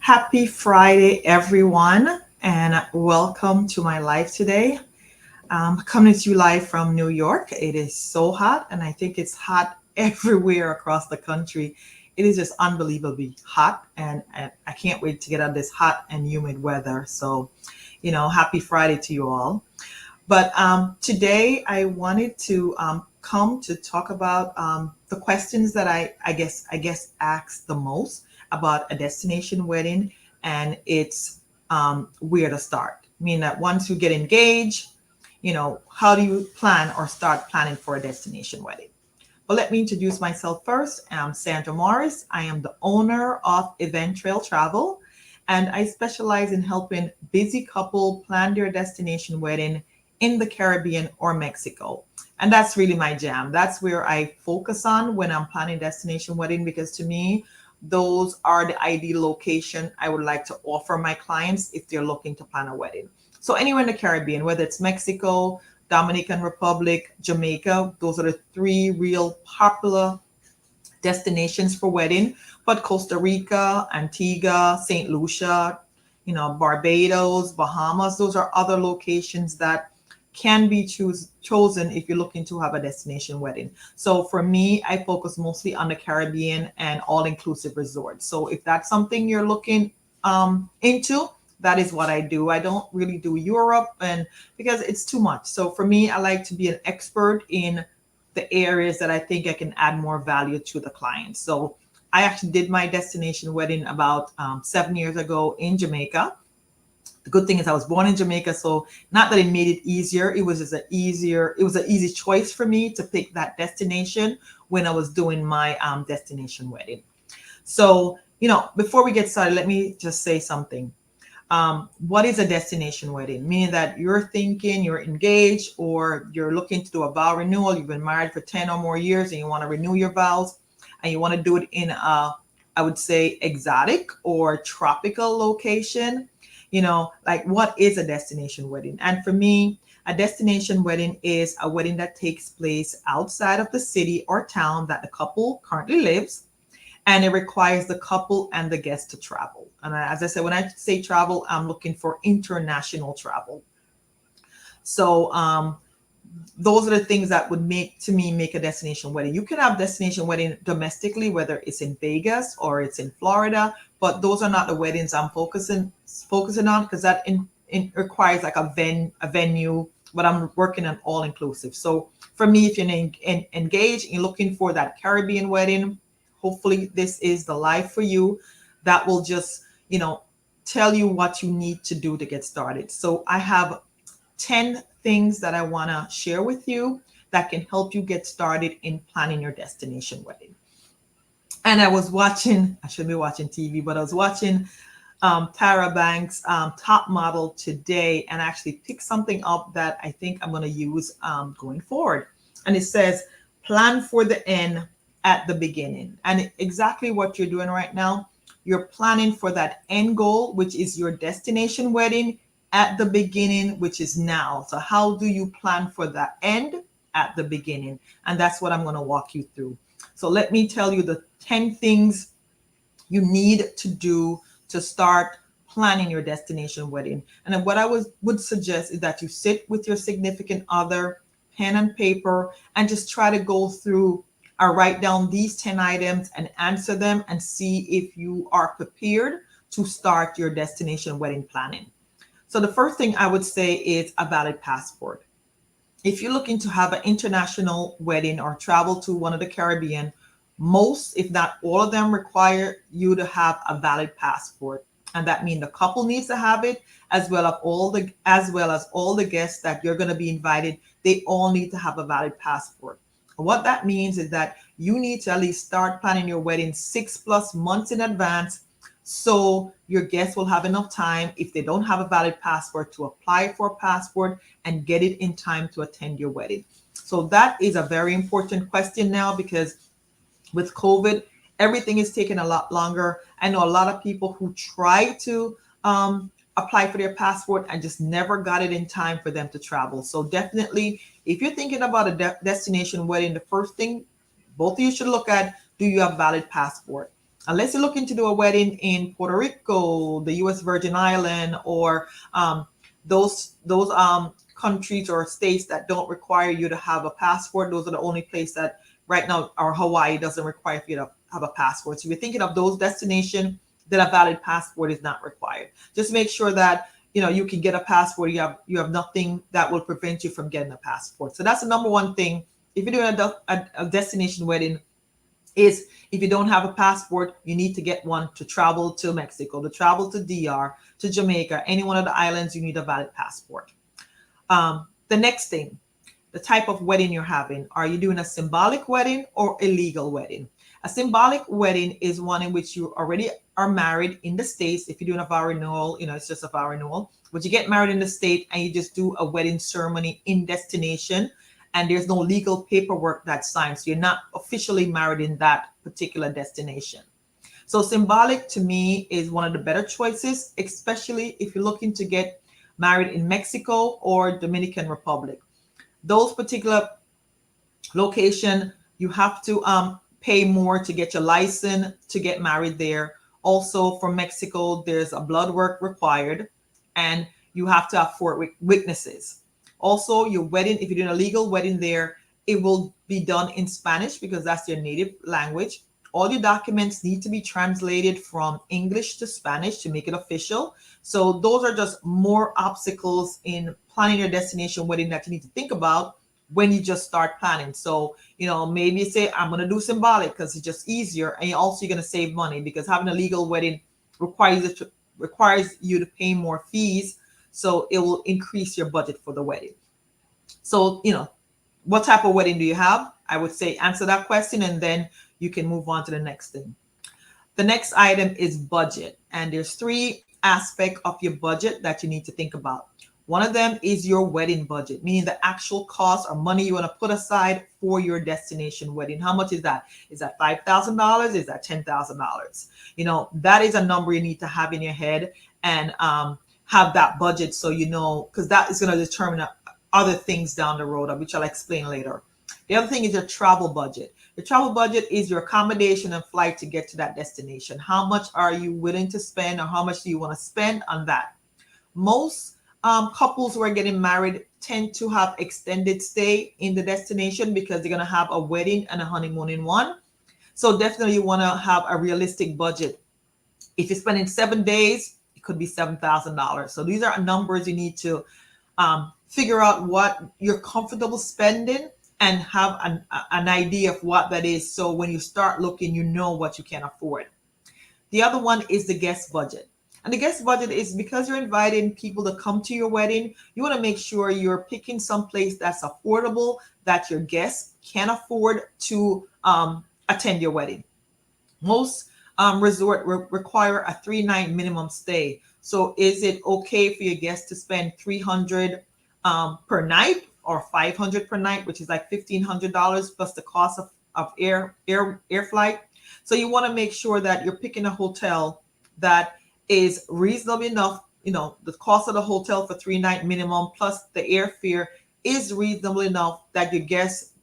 Happy Friday, everyone, and welcome to my live today. Coming to you live from New York. It is so hot, and I think it's hot everywhere across the country. It is just unbelievably hot, and I can't wait to get out of this hot and humid weather. So, happy Friday to you all. But today I wanted to come to talk about the questions that I guess asked the most about a destination wedding, and it's where to start. Meaning that once you get engaged, how do you plan or start planning for a destination wedding? But let me introduce myself first. I'm Sandra Morris. I am the owner of Event Trail Travel, and I specialize in helping busy couple plan their destination wedding in the Caribbean or Mexico. And that's really my jam. That's where I focus on when I'm planning destination wedding because to me, those are the ideal location I would like to offer my clients if they're looking to plan a wedding. So anywhere in the Caribbean, whether it's Mexico, Dominican Republic, Jamaica. Those are the three real popular destinations for wedding. But Costa Rica, Antigua, St. Lucia, Barbados, Bahamas, those are other locations that can be chosen if you're looking to have a destination wedding. So for me, I focus mostly on the Caribbean and all-inclusive resorts. So if that's something you're looking into, that is what I do. I don't really do Europe and because it's too much. So for me, I like to be an expert in the areas that I think I can add more value to the client. So I actually did my destination wedding about 7 years ago in Jamaica. The good thing is I was born in Jamaica, so not that it made it easier. It was just it was an easy choice for me to pick that destination when I was doing my destination wedding. So, before we get started, let me just say something. What is a destination wedding? Meaning that you're thinking you're engaged or you're looking to do a vow renewal. You've been married for 10 or more years and you want to renew your vows and you want to do it in I would say, exotic or tropical location. Like what is a destination wedding? And for me, a destination wedding is a wedding that takes place outside of the city or town that the couple currently lives, and it requires the couple and the guest to travel. And as I said, when I say travel, I'm looking for international travel. So those are the things that would make a destination wedding. You can have destination wedding domestically, whether it's in Vegas or it's in Florida, but those are not the weddings I'm focusing on because that requires like a venue. But I'm working on all inclusive. So for me, if you're engaged and you're looking for that Caribbean wedding, hopefully this is the life for you that will just tell you what you need to do to get started. So I have 10 things that I want to share with you that can help you get started in planning your destination wedding. And I was watching, I should be watching TV, but I was watching Tara Banks' Top Model today and actually picked something up that I think I'm going to use going forward. And it says, plan for the end at the beginning. And exactly what you're doing right now, you're planning for that end goal, which is your destination wedding at the beginning, which is now. So how do you plan for that end at the beginning? And that's what I'm going to walk you through. So let me tell you the 10 things you need to do to start planning your destination wedding. And then what I would suggest is that you sit with your significant other, pen and paper, and just try to go through or write down these 10 items and answer them and see if you are prepared to start your destination wedding planning. So the first thing I would say is a valid passport. If you're looking to have an international wedding or travel to one of the Caribbean, most, if not all of them, require you to have a valid passport. And that means the couple needs to have it, as well as all the guests that you're going to be invited. They all need to have a valid passport. What that means is that you need to at least start planning your wedding 6+ months in advance so your guests will have enough time, if they don't have a valid passport, to apply for a passport and get it in time to attend your wedding. So that is a very important question now because with COVID, everything is taking a lot longer. I know a lot of people who try to apply for their passport and just never got it in time for them to travel. So definitely, if you're thinking about a destination wedding, the first thing both of you should look at, do you have valid passport? Unless you're looking to do a wedding in Puerto Rico, the U.S. Virgin Island, or those countries or states that don't require you to have a passport. Those are the only place that right now, or Hawaii doesn't require for you to have a passport. So if you're thinking of those destinations, then a valid passport is not required. Just make sure that you can get a passport. You have nothing that will prevent you from getting a passport. So that's the number one thing. If you're doing a destination wedding, is if you don't have a passport, you need to get one to travel to Mexico, to travel to DR, to Jamaica, any one of the islands. You need a valid passport. The next thing, the type of wedding you're having. Are you doing a symbolic wedding or a legal wedding? A symbolic wedding is one in which you already are married in the States. If you're doing a vow renewal, it's just a vow renewal. But you get married in the state and you just do a wedding ceremony in destination, and there's no legal paperwork that's signed. So you're not officially married in that particular destination. So symbolic to me is one of the better choices, especially if you're looking to get married in Mexico or Dominican Republic. Those particular location, you have to pay more to get your license to get married there. Also, from Mexico, there's a blood work required, and you have to have 4 witnesses. Also, your wedding, if you're doing a legal wedding there, it will be done in Spanish because that's your native language. All your documents need to be translated from English to Spanish to make it official. So those are just more obstacles in planning your destination wedding that you need to think about when you just start planning. So, maybe you say, I'm going to do symbolic because it's just easier. And also you're going to save money because having a legal wedding requires you to pay more fees. So it will increase your budget for the wedding. So, what type of wedding do you have? I would say answer that question and then you can move on to the next thing. The next item is budget. And there's 3 aspects of your budget that you need to think about. One of them is your wedding budget, meaning the actual cost or money you want to put aside for your destination wedding. How much is that? Is that $5,000? Is that $10,000? That is a number you need to have in your head and have that budget so because that is going to determine other things down the road, which I'll explain later. The other thing is your travel budget. The travel budget is your accommodation and flight to get to that destination. How much are you willing to spend, or how much do you want to spend on that? Most couples who are getting married tend to have extended stay in the destination because they're going to have a wedding and a honeymoon in one. So definitely you want to have a realistic budget. If you're spending 7 days, it could be $7,000. So these are numbers you need to figure out what you're comfortable spending and have an idea of what that is. So when you start looking, you know what you can afford. The other one is the guest budget. And the guest budget is because you're inviting people to come to your wedding, you want to make sure you're picking some place that's affordable, that your guests can afford to attend your wedding. Most resort require a 3-night minimum stay. So is it okay for your guests to spend $300 per night or $500 per night, which is like $1,500 plus the cost of air flight? So you want to make sure that you're picking a hotel that is reasonable enough. The cost of the hotel for 3-night minimum plus the airfare is reasonable enough that your guests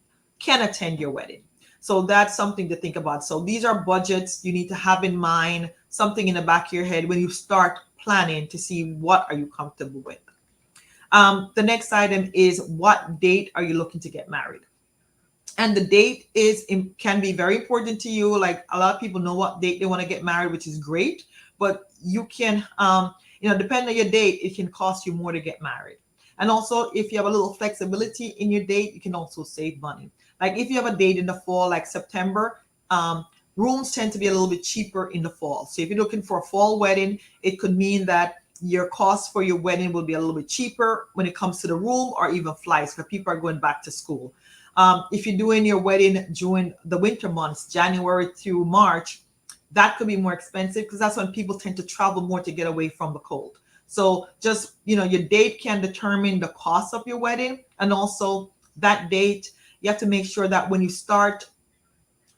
can attend your wedding. So that's something to think about. So these are budgets you need to have in mind, something in the back of your head when you start planning to see what are you comfortable with. The next item is what date are you looking to get married? And the date can be very important to you. Like a lot of people know what date they want to get married, which is great. But you can, depending on your date, it can cost you more to get married. And also, if you have a little flexibility in your date, you can also save money. Like if you have a date in the fall, like September, rooms tend to be a little bit cheaper in the fall. So if you're looking for a fall wedding, it could mean that your cost for your wedding will be a little bit cheaper when it comes to the room or even flights because people are going back to school. If you're doing your wedding during the winter months, January through March, that could be more expensive because that's when people tend to travel more to get away from the cold. So just, your date can determine the cost of your wedding. And also that date, you have to make sure that when you start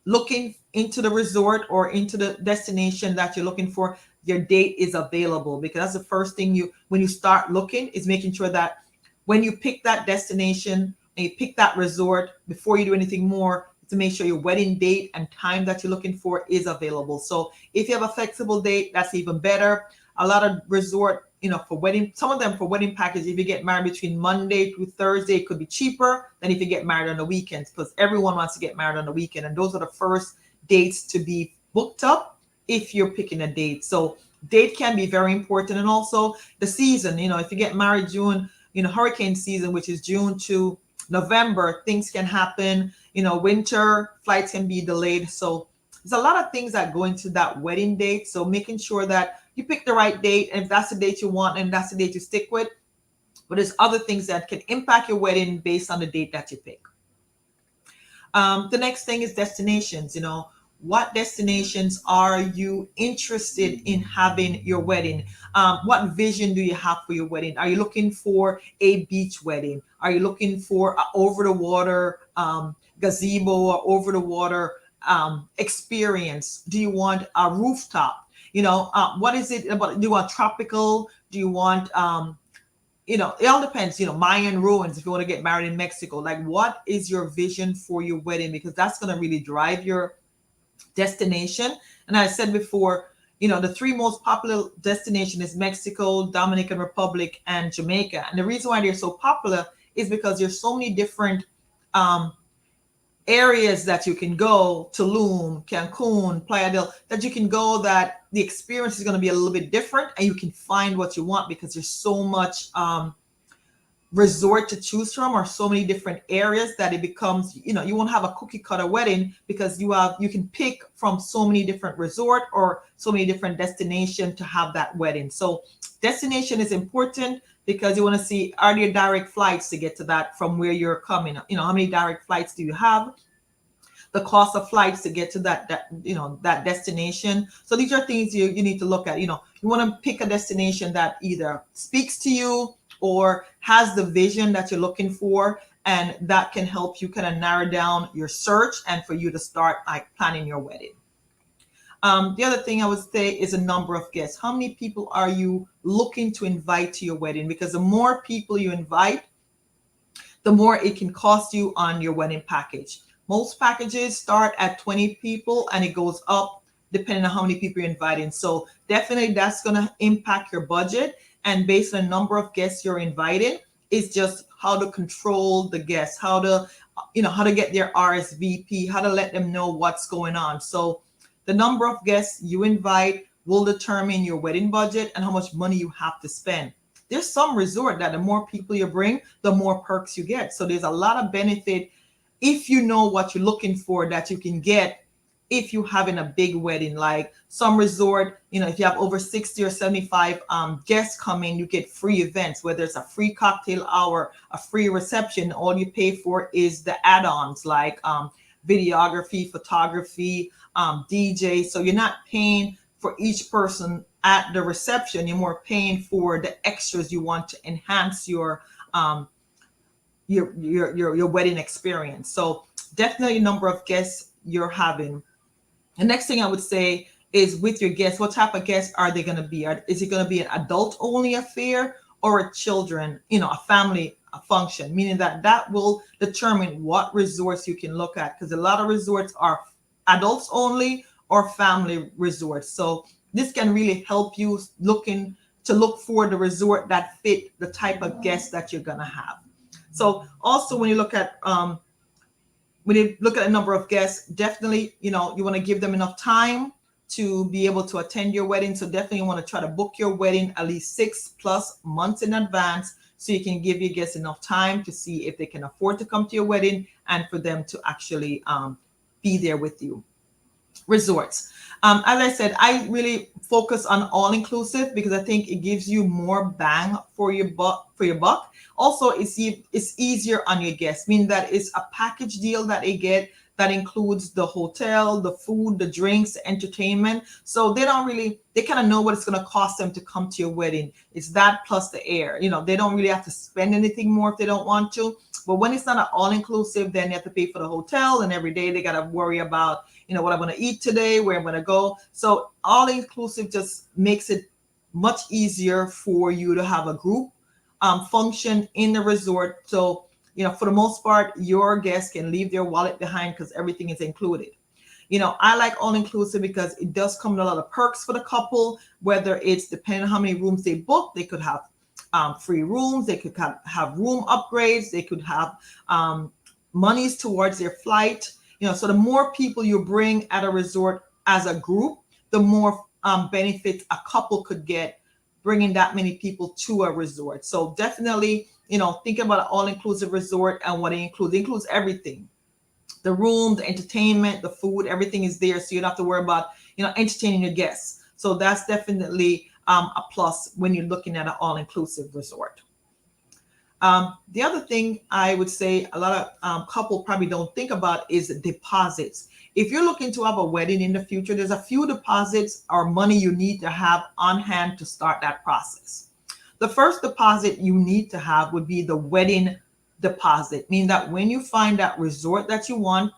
looking into the resort or into the destination that you're looking for, your date is available, because that's the first thing when you start looking is making sure that when you pick that destination and you pick that resort, before you do anything more, to make sure your wedding date and time that you're looking for is available. So if you have a flexible date, that's even better. A lot of resort, for wedding, some of them for wedding package, if you get married between Monday through Thursday, it could be cheaper than if you get married on the weekends, because everyone wants to get married on the weekend. And those are the first dates to be booked up if you're picking a date. So date can be very important. And also the season, if you get married June, hurricane season, which is June to November, things can happen. Winter flights can be delayed. So there's a lot of things that go into that wedding date. So making sure that you pick the right date, and if that's the date you want, and that's the date you stick with. But there's other things that can impact your wedding based on the date that you pick. The next thing is destinations. What destinations are you interested in having your wedding? What vision do you have for your wedding? Are you looking for a beach wedding? Are you looking for an over the water gazebo or over the water experience? Do you want a rooftop? What is it about? Do you want tropical? Do you want it all depends, Mayan ruins, if you want to get married in Mexico. Like, what is your vision for your wedding? Because that's going to really drive your destination. And I said before, the three most popular destinations is Mexico, Dominican Republic, and Jamaica. And the reason why they're so popular is because there's so many different areas that you can go, Tulum, Cancun, Playa del, that you can go, that the experience is going to be a little bit different, and you can find what you want because there's so much resort to choose from, or so many different areas, that it becomes, you won't have a cookie cutter wedding, because you can pick from so many different resort or so many different destinations to have that wedding. So destination is important, because you want to see, are there direct flights to get to that from where you're coming? How many direct flights do you have? The cost of flights to get to that destination. So these are things you need to look at. You want to pick a destination that either speaks to you or has the vision that you're looking for, and that can help you kind of narrow down your search and for you to start planning your wedding. The other thing I would say is a number of guests. How many people are you looking to invite to your wedding? Because the more people you invite, the more it can cost you on your wedding package. Most packages start at 20 people and it goes up depending on how many people you're inviting. So definitely that's going to impact your budget. And based on the number of guests you're inviting, it's just how to control the guests, how to get their RSVP, how to let them know what's going on. So the number of guests you invite will determine your wedding budget and how much money you have to spend. There's some resort that the more people you bring, the more perks you get. So there's a lot of benefit if you know what you're looking for that you can get if you're having a big wedding. Like some resort, if you have over 60 or 75 guests coming, you get free events, whether it's a free cocktail hour, a free reception. All you pay for is the add-ons like videography, photography, DJ. So you're not paying for each person at the reception. You're more paying for the extras you want to enhance your wedding experience. So definitely a number of guests you're having. The next thing I would say is with your guests, what type of guests are they going to be? Is it going to be an adult only affair or a children, a family function? Meaning that will determine what resorts you can look at, because a lot of resorts are adults only or family resorts. So this can really help you look for the resort that fit the type of guests that you're going to have. So also when you look at a number of guests, definitely, you want to give them enough time to be able to attend your wedding. So definitely you want to try to book your wedding at least 6+ months in advance, so you can give your guests enough time to see if they can afford to come to your wedding and for them to actually be there with you. Resorts. As I said, I really focus on all-inclusive because I think it gives you more bang for your buck. Also, it's easier on your guests, meaning that it's a package deal that they get that includes the hotel, the food, the drinks, the entertainment. So they kind of know what it's going to cost them to come to your wedding. It's that plus the air. They don't really have to spend anything more if they don't want to. But when it's not an all-inclusive, then they have to pay for the hotel, and every day they got to worry about, what I'm going to eat today, where I'm going to go. So all-inclusive just makes it much easier for you to have a group function in the resort. So For the most part, your guests can leave their wallet behind because everything is included. I like all inclusive because it does come with a lot of perks for the couple, whether it's depending on how many rooms they book. They could have free rooms, they could have room upgrades, they could have monies towards their flight. So the more people you bring at a resort as a group, the more benefits a couple could get bringing that many people to a resort. So definitely, thinking about an all-inclusive resort and what it includes everything. The room, the entertainment, the food, everything is there. So you don't have to worry about, entertaining your guests. So that's definitely a plus when you're looking at an all-inclusive resort. The other thing I would say a lot of couple probably don't think about is deposits. If you're looking to have a wedding in the future, there's a few deposits or money you need to have on hand to start that process. The first deposit you need to have would be the wedding deposit, meaning that when you find that resort that you want,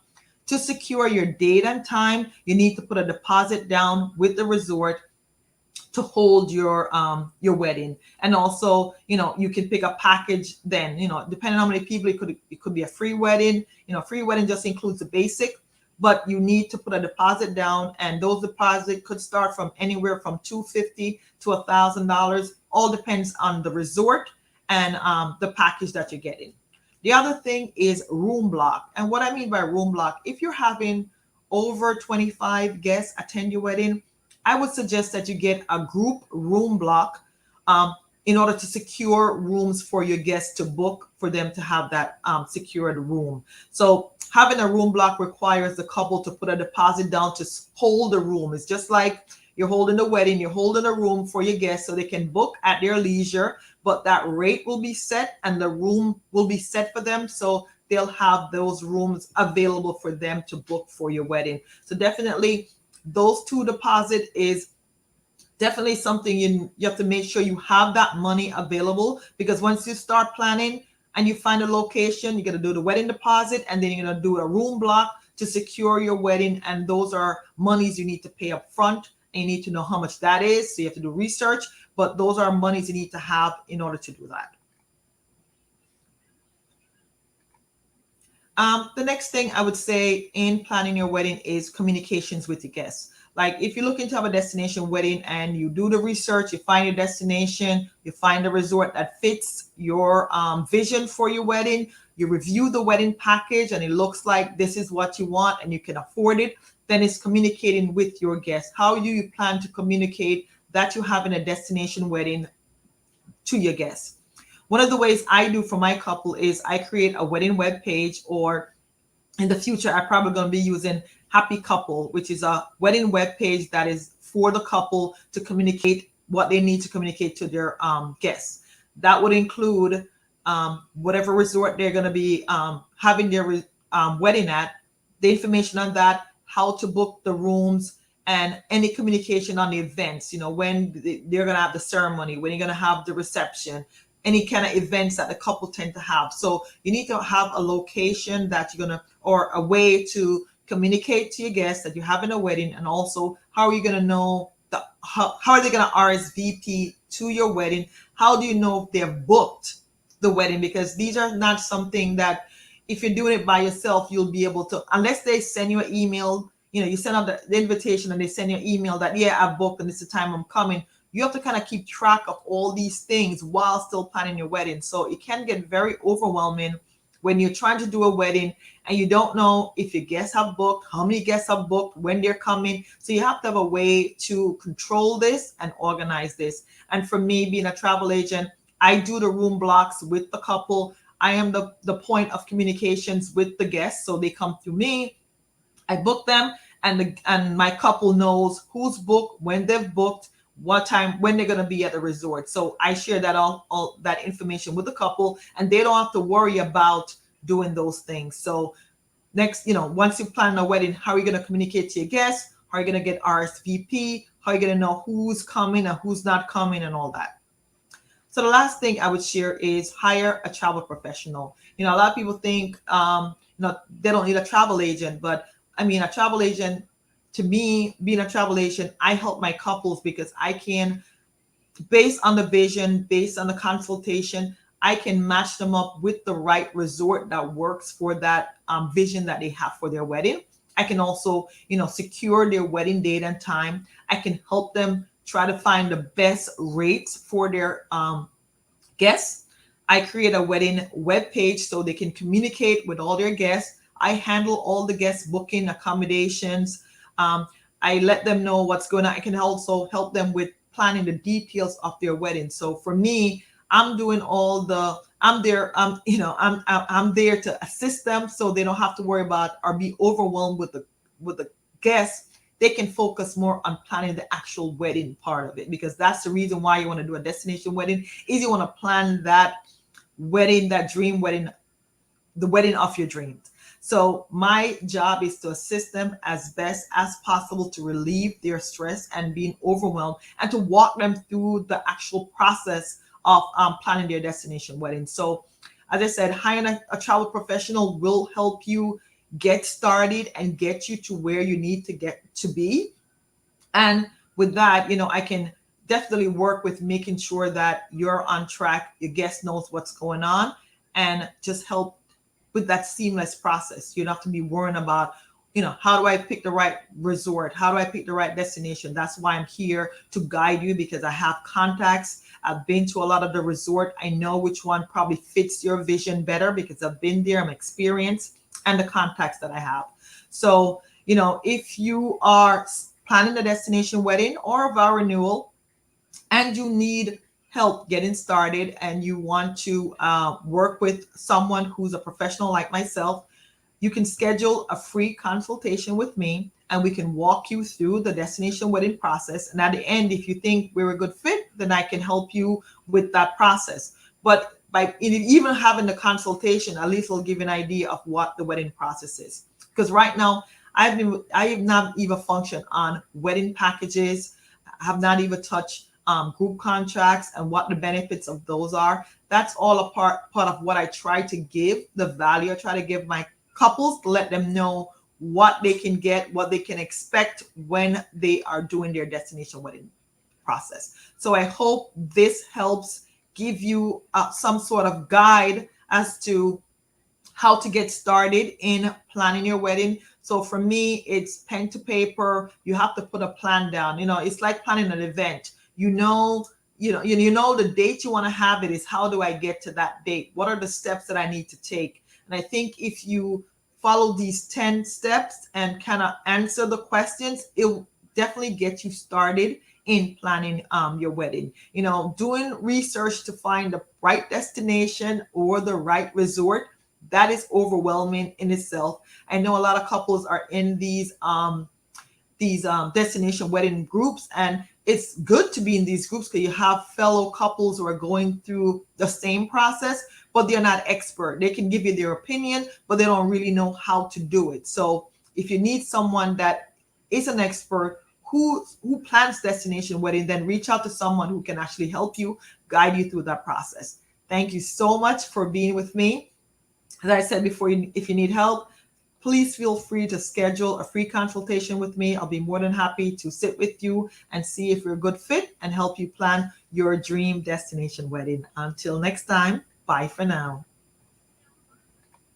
to secure your date and time, you need to put a deposit down with the resort to hold your wedding. And also, you can pick a package then, depending on how many people, it could be a free wedding. Free wedding just includes the basic, but you need to put a deposit down, and those deposits could start from anywhere from $250 to $1,000. All depends on the resort and the package that you're getting. The other thing is room block. And what I mean by room block, if you're having over 25 guests attend your wedding, I would suggest that you get a group room block in order to secure rooms for your guests to book, for them to have that secured room. So having a room block requires the couple to put a deposit down to hold the room. It's just like you're holding the wedding, you're holding a room for your guests so they can book at their leisure, but that rate will be set and the room will be set for them. So they'll have those rooms available for them to book for your wedding. So definitely those two deposit is definitely something you have to make sure you have that money available, because once you start planning and you find a location, you got to do the wedding deposit, and then you're going to do a room block to secure your wedding. And those are monies you need to pay up front, and you need to know how much that is. So you have to do research, but those are monies you need to have in order to do that. The next thing I would say in planning your wedding is communications with your guests. Like if you're looking to have a destination wedding and you do the research, you find your destination, you find a resort that fits your vision for your wedding, you review the wedding package and it looks like this is what you want and you can afford it, then it's communicating with your guests. How do you plan to communicate that you're having a destination wedding to your guests? One of the ways I do for my couple is I create a wedding web page, or in the future, I'm probably going to be using Happy Couple, which is a wedding web page that is for the couple to communicate what they need to communicate to their guests. That would include whatever resort they're going to be having their wedding at, the information on that, how to book the rooms, and any communication on the events, when they're going to have the ceremony, when you're going to have the reception, any kind of events that the couple tend to have. So you need to have a location that you're going to, or a way to communicate to your guests that you're having a wedding. And also, how are you going to know how are they going to RSVP to your wedding? How do you know if they've booked the wedding? Because these are not something that if you're doing it by yourself, you'll be able to, unless they send you an email, you send out the invitation and they send you an email that, yeah, I've booked and this is the time I'm coming. You have to kind of keep track of all these things while still planning your wedding. So it can get very overwhelming when you're trying to do a wedding and you don't know if your guests have booked, how many guests have booked, when they're coming. So you have to have a way to control this and organize this. And for me, being a travel agent, I do the room blocks with the couple. I am the point of communications with the guests. So they come through me, I book them, and my couple knows who's booked, when they've booked, what time, when they're going to be at the resort. So I share that all that information with the couple, and they don't have to worry about doing those things. So next, once you plan a wedding, how are you going to communicate to your guests? How are you going to get RSVP? How are you going to know who's coming and who's not coming and all that? So the last thing I would share is hire a travel professional. A lot of people think, they don't need a travel agent, but I mean, a travel agent, to me, being a travel agent, I help my couples because I can, based on the vision, based on the consultation, I can match them up with the right resort that works for that vision that they have for their wedding. I can also, secure their wedding date and time. I can help them try to find the best rates for their guests. I create a wedding web page so they can communicate with all their guests. I handle all the guest booking, accommodations. Um, I let them know what's going on. I can also help them with planning the details of their wedding. So for me, I'm doing all the. I'm there. I'm there to assist them so they don't have to worry about or be overwhelmed with the guests. They can focus more on planning the actual wedding part of it, because that's the reason why you want to do a destination wedding, is you want to plan that wedding, that dream wedding, the wedding of your dreams. So my job is to assist them as best as possible to relieve their stress and being overwhelmed, and to walk them through the actual process of planning their destination wedding. So as I said, hiring a travel professional will help you get started and get you to where you need to get to be. And with that, I can definitely work with making sure that you're on track, your guest knows what's going on, and just help with that seamless process. You don't have to be worrying about, how do I pick the right resort? How do I pick the right destination? That's why I'm here to guide you, because I have contacts. I've been to a lot of the resort. I know which one probably fits your vision better because I've been there, I'm experienced, and the contacts that I have. So, if you are planning a destination wedding or a vow renewal, and you need help getting started, and you want to work with someone who's a professional like myself, you can schedule a free consultation with me, and we can walk you through the destination wedding process. And at the end, if you think we're a good fit, then I can help you with that process. But by even having the consultation, at least will give you an idea of what the wedding process is. Because right now, I have not even functioned on wedding packages. I have not even touched group contracts and what the benefits of those are. That's all a part of what I try to give, the value I try to give my couples, to let them know what they can get, what they can expect when they are doing their destination wedding process. So I hope this helps give you some sort of guide as to how to get started in planning your wedding. So for me, it's pen to paper. You have to put a plan down. It's like planning an event. The date you want to have it is, how do I get to that date? What are the steps that I need to take? And I think if you follow these 10 steps and kind of answer the questions, it will definitely get you started in planning your wedding. Doing research to find the right destination or the right resort, that is overwhelming in itself. I know a lot of couples are in these destination wedding groups, and it's good to be in these groups because you have fellow couples who are going through the same process, but they're not expert. They can give you their opinion, but they don't really know how to do it. So if you need someone that is an expert who plans destination wedding, then reach out to someone who can actually help you, guide you through that process. Thank you so much for being with me. As I said before, if you need help, please feel free to schedule a free consultation with me. I'll be more than happy to sit with you and see if you're a good fit and help you plan your dream destination wedding. Until next time, bye for now.